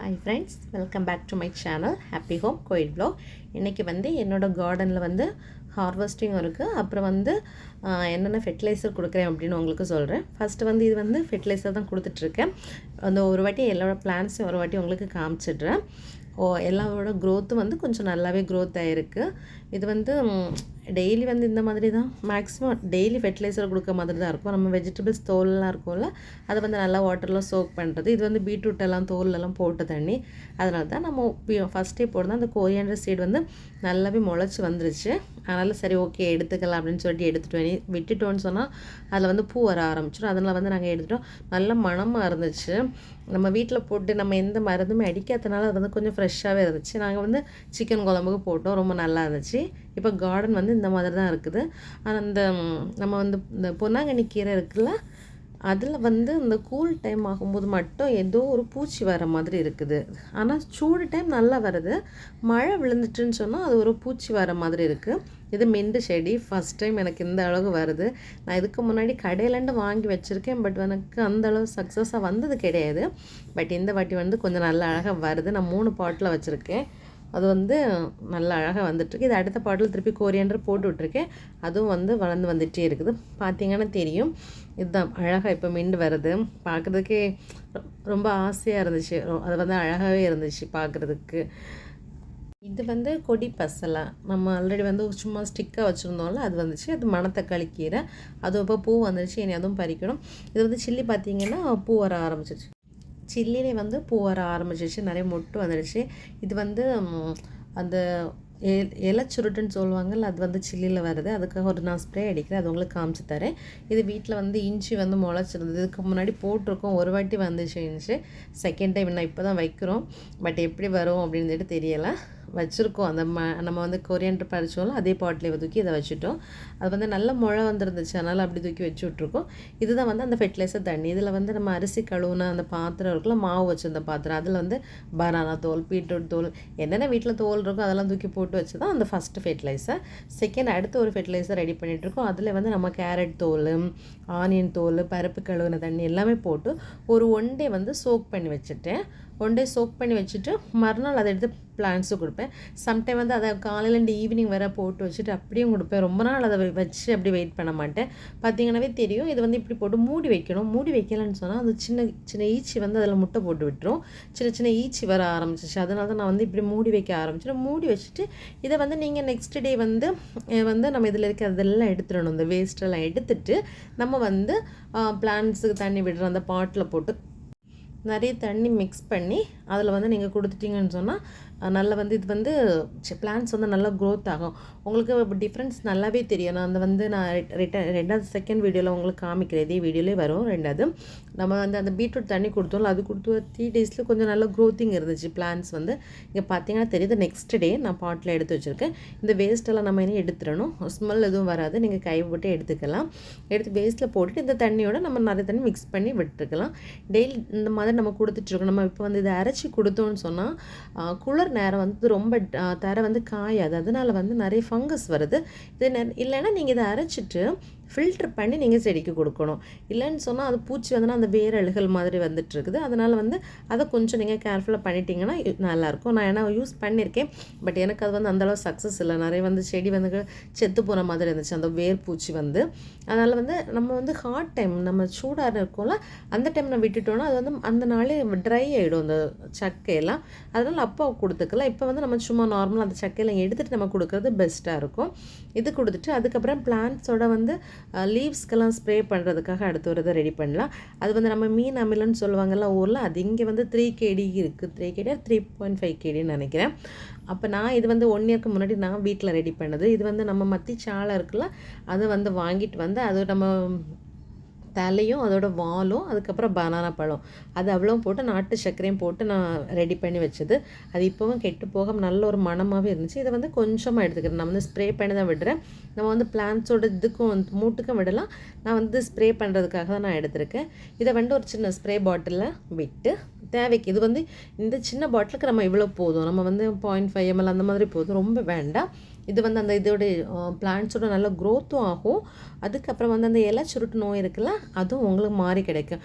Hi friends, welcome back to my channel happy home கோயில் vlog. இன்றைக்கி என்னோடய கார்டனில் ஹார்வெஸ்டிங் இருக்குது. அப்புறம் என்னென்ன ஃபெர்டிலைசர் கொடுக்குறேன் அப்படின்னு உங்களுக்கு சொல்கிறேன். ஃபஸ்ட்டு இது ஃபெர்டிலைசர் தான் கொடுத்துட்ருக்கேன். ஒரு வாட்டி எல்லாரோட பிளான்ஸையும் ஒரு வாட்டி உங்களுக்கு காமிச்சிடுறேன். எல்லாரோட க்ரோத்தும் கொஞ்சம் நல்லாவே க்ரோத் ஆகிருக்கு. இது டெய்லி இந்த மாதிரி தான் மேக்ஸிமம் டெய்லி ஃபெர்டிலைசர் கொடுக்க மாதிரி தான் இருக்கும். நம்ம வெஜிடபிள்ஸ் தோல்லாம் இருக்கும்ல, அதை நல்லா வாட்டரில் சோக் பண்ணுறது. இது பீட்ரூட் எல்லாம் தோல்லெல்லாம் போட்ட தண்ணி. அதனால தான் நம்ம ஃபஸ்ட்டே போடுறது. அந்த கோரியாண்டர் சீட் நல்லாவே முளைச்சி வந்துருச்சு. அதனால் சரி ஓகே எடுத்துக்கலாம் அப்படின்னு சொல்லிட்டு எடுத்துகிட்டு விட்டுட்டோன்னு சொன்னால் அதில் பூ வர ஆரம்பிச்சிடும். அதனால் நாங்கள் எடுத்துட்டோம். நல்ல மணமாக இருந்துச்சு. நம்ம வீட்டில் போட்டு நம்ம எந்த மருந்துமே அடிக்காதனால அது கொஞ்சம் ஃப்ரெஷ்ஷாகவே இருந்துச்சு. நாங்கள் சிக்கன் குழம்புக்கு போட்டோம், ரொம்ப நல்லா இருந்துச்சு. இப்போ கார்டன் இந்த மாதிரி தான் இருக்குது. அந்த நம்ம இந்த பொன்னாங்கண்ணி கீரை இருக்குல்ல, அதில் இந்த கூல் டைம் ஆகும்போது மட்டும் ஏதோ ஒரு பூச்சி வர மாதிரி இருக்குது. ஆனால் சூடு டைம் நல்லா வருது. மழை விழுந்துட்டுன்னு சொன்னால் அது ஒரு பூச்சி வர மாதிரி இருக்குது. இது மிண்டு செடி. ஃபஸ்ட் டைம் எனக்கு இந்த அளவு வருது. நான் இதுக்கு முன்னாடி கடையிலேருந்து வாங்கி வச்சுருக்கேன். பட் எனக்கு அந்த அளவு சக்ஸஸாக வந்தது கிடையாது. பட் இந்த வாட்டி கொஞ்சம் நல்லா அழகாக வருது. நான் 3 பாட்டில் வச்சுருக்கேன். அது நல்லா அழகாக வந்துட்டுருக்கு. இது அடுத்த பாட்டில் திருப்பி கோரியாண்டர் போட்டு விட்ருக்கேன். அதுவும் வளர்ந்து வந்துகிட்டே இருக்குது. பார்த்திங்கன்னா தெரியும். இதுதான் அழகாக இப்போ மிண்டு வருது. பார்க்குறதுக்கே ரொம்ப ஆசையாக இருந்துச்சு. அது அழகாகவே இருந்துச்சு பார்க்குறதுக்கு. இது கொடி பசலை. நம்ம ஆல்ரெடி சும்மா ஸ்டிக்காக வச்சுருந்தோம்ல, அது வந்துச்சு. அது மணத்தக்காளி கீரை. அது இப்போ பூ வந்துருச்சு. இனி அதுவும் பறிக்கணும். இது சில்லி பார்த்திங்கன்னா பூ வர ஆரம்பிச்சிருச்சு. சில்லிலே பூ வர ஆரம்பிச்சிச்சு. நிறைய மொட்டு வந்துடுச்சு. இது அந்த இலைச்சுருட்டுன்னு சொல்லுவாங்கள்ல, அது சில்லியில் வருது. அதுக்காக நான் ஸ்ப்ரே அடிக்கிறேன். அது உங்களுக்கு காமிச்சு தரேன். இது வீட்டில் இஞ்சி முளைச்சிருந்தது. இதுக்கு முன்னாடி போட்டிருக்கோம். ஒரு வாட்டி வந்துச்சு இஞ்சி. செகண்ட் டைம் நான் இப்போ தான் வைக்கிறோம். பட் எப்படி வரும் அப்படின்னு சொல்லிட்டு தெரியலை. வச்சுருக்கோம். அந்த நம்ம கொரியாண்டர் பறிச்சோம்ல, அதே பாட்டிலே தூக்கி இதை வச்சுட்டோம். அது நல்ல முளை வந்துருந்துச்சு. அதனால் அப்படி தூக்கி வச்சு விட்ருக்கோம். இதுதான் அந்த ஃபெர்டிலைசர் தண்ணி. இதில் நம்ம அரிசி கழுவுன அந்த பாத்திரம் இருக்குல்ல, மாவு வச்சுருந்த பாத்திரம், அதில் பனானா தோல், பீட்ரூட் தோல், என்னென்ன வீட்டில் தோல் இருக்கோ அதெல்லாம் தூக்கி போட்டு வச்சு தான் அந்த ஃபஸ்ட்டு ஃபெர்டிலைசர். செகண்ட் அடுத்து ஒரு ஃபெர்டிலைசர் ரெடி பண்ணிகிட்ருக்கோம். அதில் நம்ம கேரட் தோல், ஆனியன் தோல், பருப்பு கழுவுன தண்ணி எல்லாமே போட்டு ஒரு 1 டே சோக் பண்ணி வச்சுட்டேன். 1 டே சோக் பண்ணி வச்சுட்டு மறுநாள் அதை எடுத்து பிளான்ட்ஸும் கொடுப்பேன். சம்டைம் அதை காலையிலேருந்து ஈவினிங் வர போட்டு வச்சுட்டு அப்படியும் கொடுப்பேன். ரொம்ப நாள் அதை வச்சு அப்படி வெயிட் பண்ண மாட்டேன். பார்த்திங்கன்னாவே தெரியும். இது இப்படி போட்டு மூடி வைக்கணும். மூடி வைக்கலன்னு சொன்னால் அது சின்ன சின்ன ஈச்சி அதில் முட்டை போட்டு விட்டுரும். சின்ன சின்ன ஈச்சி வர ஆரம்பிச்சிச்சு. அதனால தான் நான் இப்படி மூடி வைக்க ஆரம்பிச்சிட்டேன். மூடி வச்சுட்டு இதை நீங்கள் நெக்ஸ்ட் டே நம்ம இதில் இருக்கிறதெல்லாம் எடுத்துடணும். இந்த வேஸ்ட்டெல்லாம் எடுத்துட்டு நம்ம பிளான்ட்ஸுக்கு தண்ணி விடுற அந்த பாட்டில் போட்டு நிறைய தண்ணி மிக்ஸ் பண்ணி அதில் நீங்கள் கொடுத்துட்டிங்கன்னு சொன்னால் நல்லா இது பிளான்ட்ஸ் நல்லா க்ரோத் ஆகும். உங்களுக்கு டிஃப்ரென்ஸ் நல்லாவே தெரியும். நான் நான் ரெண்டாவது செகண்ட் வீடியோவில் உங்களுக்கு காமிக்கிறேன். இதே வீடியோலே வரும். ரெண்டாவது நம்ம அந்த பீட்ரூட் தண்ணி கொடுத்தோம்ல, அது கொடுத்து 3 டேஸில் கொஞ்சம் நல்லா க்ரோத்திங் இருந்துச்சு. பிளான்ட்ஸ் இங்கே பார்த்தீங்கன்னா தெரியுது. நெக்ஸ்ட் டே நான் பாட்டில் எடுத்து வச்சுருக்கேன். இந்த வேஸ்ட்டெல்லாம் நம்ம இனி எடுத்துடணும். ஸ்மெல் எதுவும் வராது. நீங்கள் கை போட்டு எடுத்துக்கலாம். எடுத்து வேஸ்ட்டில் போட்டுட்டு இந்த தண்ணியோட நம்ம நிறைய தண்ணி மிக்ஸ் பண்ணி விட்டுருக்கலாம். டெய்லி இந்த மாதிரி நம்ம கொடுத்துட்ருக்கோம். நம்ம இப்போ இதை அரைச்சி கொடுத்தோன்னு சொன்னால் குளிர் நேரம் ரொம்ப தர காயாது. அதனால் நிறைய ஃபங்கஸ் வருது. இது இல்லைன்னா நீங்கள் இதை அரைச்சிட்டு ஃபில்ட்ரு பண்ணி நீங்கள் செடிக்கு கொடுக்கணும். இல்லைன்னு சொன்னால் அது பூச்சி அந்த வேர் அழுகல் மாதிரி வந்துட்டுருக்குது. அதனால் அதை கொஞ்சம் நீங்கள் கேர்ஃபுல்லாக பண்ணிட்டீங்கன்னா நல்லாயிருக்கும். நான் ஏன்னா யூஸ் பண்ணியிருக்கேன். பட் எனக்கு அது அந்தளவு சக்ஸஸ் இல்லை. நிறைய செடி செத்து போன மாதிரி இருந்துச்சு அந்த வேர் பூச்சி அதனால் நம்ம ஹாட் டைம் நம்ம சூடாக இருக்கோம்ல, அந்த டைம் நம்ம விட்டுட்டோன்னா அது அந்த நாளே ட்ரை ஆகிடும் அந்த சக்கையெல்லாம். அதனால் அப்போ கொடுத்துக்கலாம். இப்போ நம்ம சும்மா நார்மலாக அந்த சக்கையெல்லாம் எடுத்துகிட்டு நம்ம கொடுக்குறது பெஸ்ட்டாக இருக்கும். இது கொடுத்துட்டு அதுக்கப்புறம் பிளான்ட்ஸோட லீவ்ஸ்க்கெல்லாம் ஸ்ப்ரே பண்ணுறதுக்காக அடுத்து ஒரு இதை ரெடி பண்ணலாம். அது நம்ம மீன் அமிலன்னு சொல்லுவாங்கள்ல ஊரில், அது இங்கே 3 kg இருக்குது. 3 kg 3.5 kgன்னு நினைக்கிறேன். அப்போ நான் இது 1 இயருக்கு முன்னாடி நான் வீட்டில் ரெடி பண்ணது. இது நம்ம மத்தி சாலை இருக்குல்ல, அதை வாங்கிட்டு அது நம்ம தலையும் அதோட வாலும் அதுக்கப்புறம் பனானா பழம் அது அவ்வளோ போட்டு நாட்டு சர்க்கரையும் போட்டு நான் ரெடி பண்ணி வச்சது. அது இப்போவும் கெட்டு போக நல்ல ஒரு மணமாகவே இருந்துச்சு. இதை கொஞ்சமாக எடுத்துக்கிறேன். நான் ஸ்ப்ரே பண்ணி தான் விடுறேன். நம்ம பிளான்ட்ஸோட இதுக்கும் மூட்டுக்கும் விடலாம். நான் ஸ்ப்ரே பண்ணுறதுக்காக தான் நான் எடுத்திருக்கேன். இதை ஒரு சின்ன ஸ்ப்ரே பாட்டிலில் விட்டு தேவைக்கு. இது வந்து இந்த சின்ன பாட்டிலுக்கு நம்ம இவ்வளோ போதும். நம்ம வந்து 0.5 ml அந்த மாதிரி போதும், ரொம்ப வேண்டாம். இது வந்து அந்த இதோடைய பிளான்ட்ஸோட நல்ல க்ரோத்தும் ஆகும். அதுக்கப்புறம் வந்து அந்த இலை சுருட்டு நோய் இருக்குல்ல, அதுவும் உங்களுக்கு மாறி கிடைக்கும்.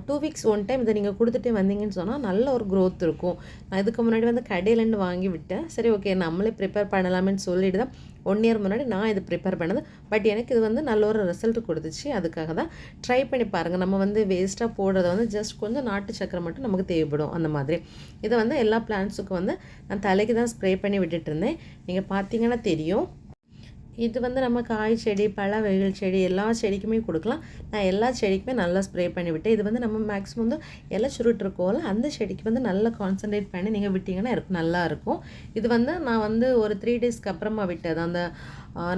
2 வீக்ஸ் ஒன் டைம் இதை நீங்கள் கொடுத்துட்டே வந்தீங்கன்னு சொன்னால் நல்ல ஒரு க்ரோத் இருக்கும். நான் இதுக்கு முன்னாடி வந்து கடையிலேருந்து வாங்கி விட்டேன். சரி ஓகே நம்மளே ப்ரிப்பேர் பண்ணலாமேன்னு சொல்லிட்டு தான் 1 இயர் முன்னாடி நான் இது ப்ரிப்பேர் பண்ணது. பட் எனக்கு இது வந்து நல்ல ஒரு ரிசல்ட் கொடுத்துச்சு. அதுக்காக தான் ட்ரை பண்ணி பாருங்கள். நம்ம வந்து வேஸ்ட்டாக போடுறத வந்து ஜஸ்ட் கொஞ்சம் நாட்டு சக்கரை மட்டும் நமக்கு தேவைப்படும். அந்த மாதிரி இதை வந்து எல்லா பிளான்ட்ஸுக்கும் வந்து நான் தலைக்கு தான் ஸ்ப்ரே பண்ணி விட்டுட்டு இருந்தேன். நீங்கள் பார்த்தீங்கன்னா தெரியும். இது வந்து நம்ம காய் செடி, பழ வகைகள் செடி எல்லா செடிக்குமே கொடுக்கலாம். நான் எல்லா செடிக்குமே நல்லா ஸ்ப்ரே பண்ணி விட்டேன். இது வந்து நம்ம மேக்ஸிமம் வந்து இலை சுருட்டு இருக்கோம்ல, அந்த செடிக்கு வந்து நல்லா கான்சன்ட்ரேட் பண்ணி நீங்கள் விட்டிங்கன்னா நல்லாயிருக்கும். இது வந்து நான் வந்து ஒரு 3 டேஸ்க்கு அப்புறமா விட்டது. அந்த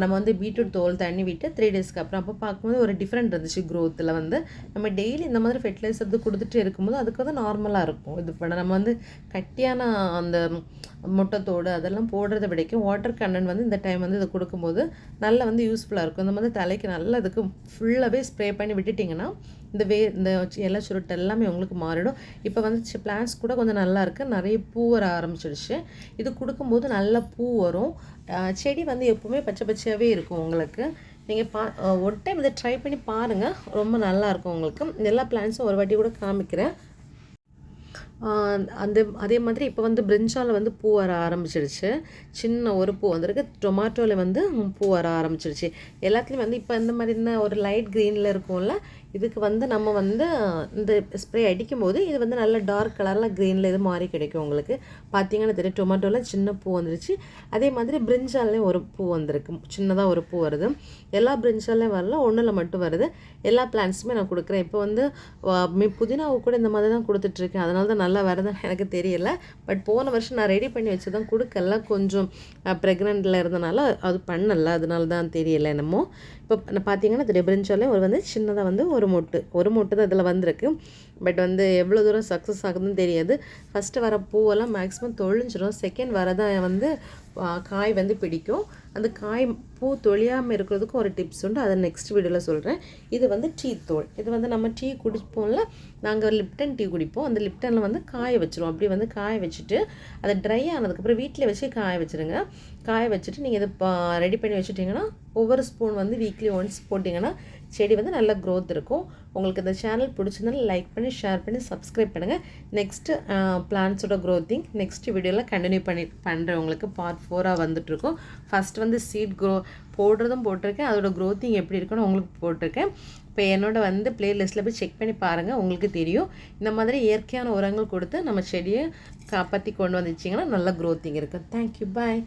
நம்ம வந்து பீட்ரூட் தோல் தண்ணி விட்டு 3 டேஸ்க்கு அப்புறம் அப்போ பார்க்கும்போது ஒரு டிஃப்ரெண்ட் இருந்துச்சு க்ரோத்தில். வந்து நம்ம டெய்லி இந்த மாதிரி ஃபெர்டிலைசர் கொடுத்துட்டு இருக்கும்போது அதுக்கு வந்து நார்மலாக இருக்கும். இது பண்ண நம்ம வந்து கட்டியான அந்த முட்டைத்தோடு அதெல்லாம் போடுறத விடைக்கும் வாட்டர் கண்டென்ட் வந்து இந்த டைம் வந்து இதை கொடுக்கும்போது நல்லா வந்து யூஸ்ஃபுல்லாக இருக்கும். இந்த மாதிரி தலைக்கு நல்லா இதுக்கு ஃபுல்லாகவே ஸ்ப்ரே பண்ணி விட்டுட்டிங்கன்னா இந்த இலை சுருட்டு எல்லாமே உங்களுக்கு மாறிடும். இப்போ வந்து பிளான்ட்ஸ் கூட கொஞ்சம் நல்லா இருக்குது, நிறைய பூ வர ஆரம்பிச்சிடுச்சு. இது கொடுக்கும்போது நல்லா பூ வரும். செடி வந்து எப்போவுமே பச்சை பச்சையாகவே இருக்கும் உங்களுக்கு. நீங்கள் ஒரு டைம் இதை ட்ரை பண்ணி பாருங்கள், ரொம்ப நல்லாயிருக்கும் உங்களுக்கு. எல்லா பிளான்ட்ஸும் ஒரு வாட்டி கூட காமிக்கிறேன். அதே மாதிரி இப்போ வந்து பிரிஞ்சால் வந்து பூ வர ஆரம்பிச்சிடுச்சு. சின்ன ஒரு பூ வந்திருக்கு. டொமாட்டோவில் வந்து பூ வர ஆரம்பிச்சிடுச்சு. எல்லாத்துலேயும் வந்து இப்போ இந்த மாதிரி இந்த ஒரு லைட் க்ரீனில் இருக்கும்ல, இதுக்கு வந்து நம்ம வந்து இந்த ஸ்ப்ரே அடிக்கும்போது இது வந்து நல்ல டார்க் கலரில் க்ரீனில் இது மாதிரி கிடைக்கும் உங்களுக்கு. பார்த்தீங்கன்னா தெரியும், டொமாட்டோவில் சின்ன பூ வந்துருச்சு. அதே மாதிரி பிரிஞ்சால்லையும் ஒரு பூ வந்திருக்கு, சின்னதாக ஒரு பூ வருது. எல்லா பிரிஞ்சால்லையும் வரல, ஒன்றில் மட்டும் வருது. எல்லா பிளான்ட்ஸுமே நான் கொடுக்குறேன். இப்போ வந்து புதினாவுக்கு கூட இந்த மாதிரி தான் கொடுத்துட்ருக்கேன். அதனால தான் நல்லா வருதுன்னு எனக்கு தெரியல. பட் போன வருஷம் நான் ரெடி பண்ணி வச்சு தான் கொடுக்கல, கொஞ்சம் ப்ரெக்னெண்ட்டில் இருந்தனால அது பண்ணலை, அதனால தான் தெரியலை என்னமோ. இப்போ பார்த்தீங்கன்னா இந்த பிரிஞ்சாலே ஒரு வந்து சின்னதாக வந்து ஒரு மொட்டு தான் இதில் வந்திருக்கு. பட் வந்து எவ்வளோ தூரம் சக்ஸஸ் ஆகுதுன்னு தெரியாது. ஃபஸ்ட்டு வர பூவெல்லாம் மேக்ஸிமம் தொழிஞ்சிடும். செகண்ட் வரதான் வந்து காய் வந்து பிடிக்கும். அந்த காய் பூ தொழியாமல் இருக்கிறதுக்கு ஒரு டிப்ஸ் உண்டு, அதை நெக்ஸ்ட் வீடியோவில் சொல்கிறேன். இது வந்து டீ தோல். இது வந்து நம்ம டீ குடிப்போம்ல, நாங்கள் லிப்டன் டீ குடிப்போம். அந்த லிப்டனில் வந்து காய வச்சுருவோம். அப்படி வந்து காய வச்சுட்டு அதை ட்ரை ஆனதுக்கப்புறம் வீட்டில் வச்சு காய வச்சுருங்க. காய வச்சுட்டு நீங்கள் இதை ரெடி பண்ணி வச்சுட்டிங்கன்னா ஒவ்வொரு ஸ்பூன் வந்து வீக்லி ஒன்ஸ் போட்டிங்கன்னா செடி வந்து நல்ல க்ரோத் இருக்கும். உங்களுக்கு இந்த சேனல் பிடிச்சிருந்தாலும் லைக் பண்ணி ஷேர் பண்ணி சப்ஸ்கிரைப் பண்ணுங்கள். நெக்ஸ்ட்டு பிளான்ஸோட க்ரோத்திங் நெக்ஸ்ட் வீடியோவில் கண்டினியூ பண்ணுறேன். உங்களுக்கு பார்ட் 4 வந்துட்டுருக்கும். ஃபஸ்ட் வந்து சீட் போடுறதும் போட்டிருக்கேன், அதோட க்ரோத்திங் எப்படி இருக்குன்னு உங்களுக்கு போட்டிருக்கேன். இப்போ என்னோட வந்து ப்ளேலிஸ்ட்டில் போய் செக் பண்ணி பாருங்கள், உங்களுக்கு தெரியும். இந்த மாதிரி இயற்கையான உரங்கள் கொடுத்து நம்ம செடியை காப்பாற்றி கொண்டு வந்துச்சிங்கன்னா நல்ல க்ரோத்திங் இருக்குது. தேங்க்யூ, பாய்.